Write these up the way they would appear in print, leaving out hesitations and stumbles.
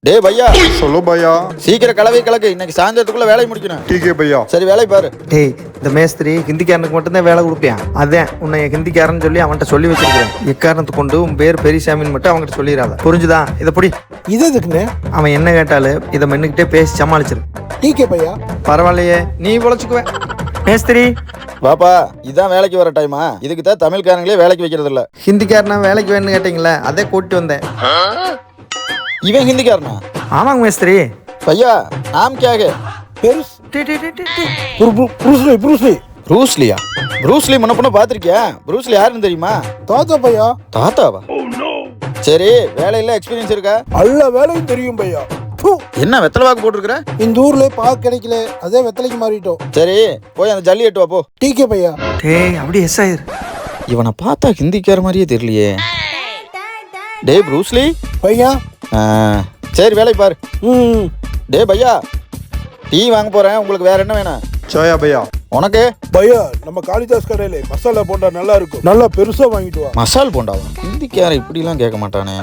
டே பையா, சொல்லு பையா. சீக்கிரம் கலக்கு இன்னைக்கு சாயந்தரத்துக்குள்ள வேலையை முடிக்கணும். டீக்கே பையா. சரி வேலை பாரு. டேய், இந்த மேஸ்திரி ஹிந்திக்காரனுக்கு மட்டும்தான் வேலை கொடுப்பேன். அதான் உன்னை ஹிந்திக்காரன்னு சொல்லி அவன்கிட்ட சொல்லி வச்சிருக்கிறேன். எக்காரணத்தை கொண்டு உன் பேர் பெரியசாமின்னு மட்டும் அவன்கிட்ட சொல்லிடாத, புரிஞ்சுதா? இதை பொடி. இது எதுக்குண்ணே? அவன் என்ன கேட்டாலும் இதை மென்னுக்கிட்டே பேசி சமாளிச்சிரு. டீக்கே பையா. பரவாயில்லையே, நீ உழைச்சுக்குவேன். மேஸ்திரி பாப்பா, இதான் வேலைக்கு வர டைமா? இதுக்கு தான் தமிழ்காரங்களே வேலைக்கு வைக்கிறது இல்ல. ஹிந்திக்காரனா வேலைக்கு வேணும்னு கேட்டீங்களே, அதே கூட்டிட்டு வந்தேன். இவன் ஹிந்திக்காரனா? ஆமாங்க மேஸ்திரி. பையா நாம் क्या है? பெருஸ் டி, டி, டி, டி, டி. புருஸ்லி ப்ரூஸ்லியா? ப்ரூஸ்லி முன்ன பொண்ணு பாத்திருக்கியா? ப்ரூஸ்லி யாருன்னு தெரியுமா? தாத்தா பையா. தாத்தாவா? சரி, வேலையில எக்ஸ்பீரியன்ஸ் இருக்கா? எல்லா வேலையும் தெரியும் பையா. என்ன வெத்தலை வாக்கு போட்டுருக்குற? இந்த ஊர்ல பாக்கு கிடைக்கல, அதே வெத்தலைக்கு மாறிட்டோம். சரி போய் அந்த ஜல்லி எட்டு வா போ. டீக்கே பையா. டேய், அப்படி எஸ் ஆயிரு. இவனை பார்த்தா ஹிந்திக்கார மாதிரியே தெரியலையே. டே ப்ரூஸ்லி பையா. சரி வேலை பாரு. ம். டே பையா, டீ வாங்க போறேன். உங்களுக்கு வேற என்ன வேணும்? சாயா பையா. உனக்கு பையா, நம்ம காளிதாஸ் கடையில மசாலா போண்டா நல்லா இருக்கும், நல்லா பெருசா வாங்கிட்டு வா. மசால் போண்டாவா? ஹிந்திக்கார இப்படிலாம் கேட்க மாட்டானே.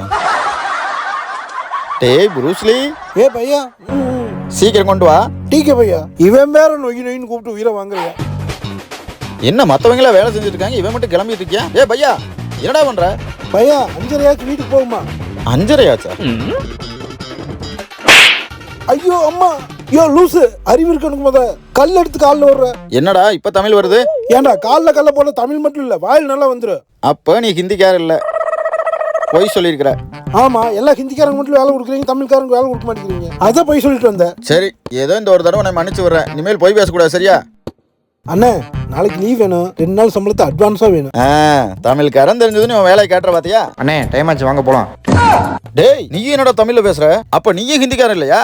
டேய் ப்ரூஸ்லி, ஏ பையா. ம். சீக்கிரம் கொண்டு வா. டீக்கே பையா. இவன் வேற நொய்னு கூப்பிட்டு உயிரை வாங்குறியா? என்ன மத்தவங்களா வேலை செஞ்சுட்டு இருக்காங்க, இவன் மட்டும் கிளம்பிட்டு இருக்கியா? ஏ பையா, என்னடா பண்ற? பையா, 5:30 வீட்டுக்கு போகுமா? 5:30 ஆச்சா? ஐயோ அம்மா. ஐயோ லூசு, அறிவு இருக்கணும். முத கல் எடுத்து காலில் விடுற. என்னடா இப்ப தமிழ் வருது? ஏன்டா காலில் கல்ல போட தமிழ் மட்டும் இல்ல, வாயில் நல்லா வந்துரு. அப்ப நீ ஹிந்திக்கார இல்ல, பொய் சொல்லியிருக்கிற. ஆமா, எல்லா ஹிந்திக்காரங்க மட்டும் வேலை கொடுக்குறீங்க, தமிழ்காரங்க வேலை கொடுக்க மாட்டேங்கிறீங்க. அதான் போய் சொல்லிட்டு வந்தேன். சரி, ஏதோ இந்த ஒரு தடவை நான் மன்னிச்சு விடுறேன். இனிமேல் போய் பேசக்கூடாது, சரியா? அண்ணே, நாளைக்கு லீவ் வேணும். 2 நாள் சம்பளத்தை அட்வான்ஸா வேணும். தமிழ்காரன் தெரிஞ்சதுன்னு இவன் வேலையை கேட்டுற பாத்தியா? அண்ணே, டைம் ஆச்சு, வாங்க போலாம். டேய், நீ என்னடா தமிழ்ல பேசுற? அப்ப நீயே ஹிந்திக்காரன் இல்லையா?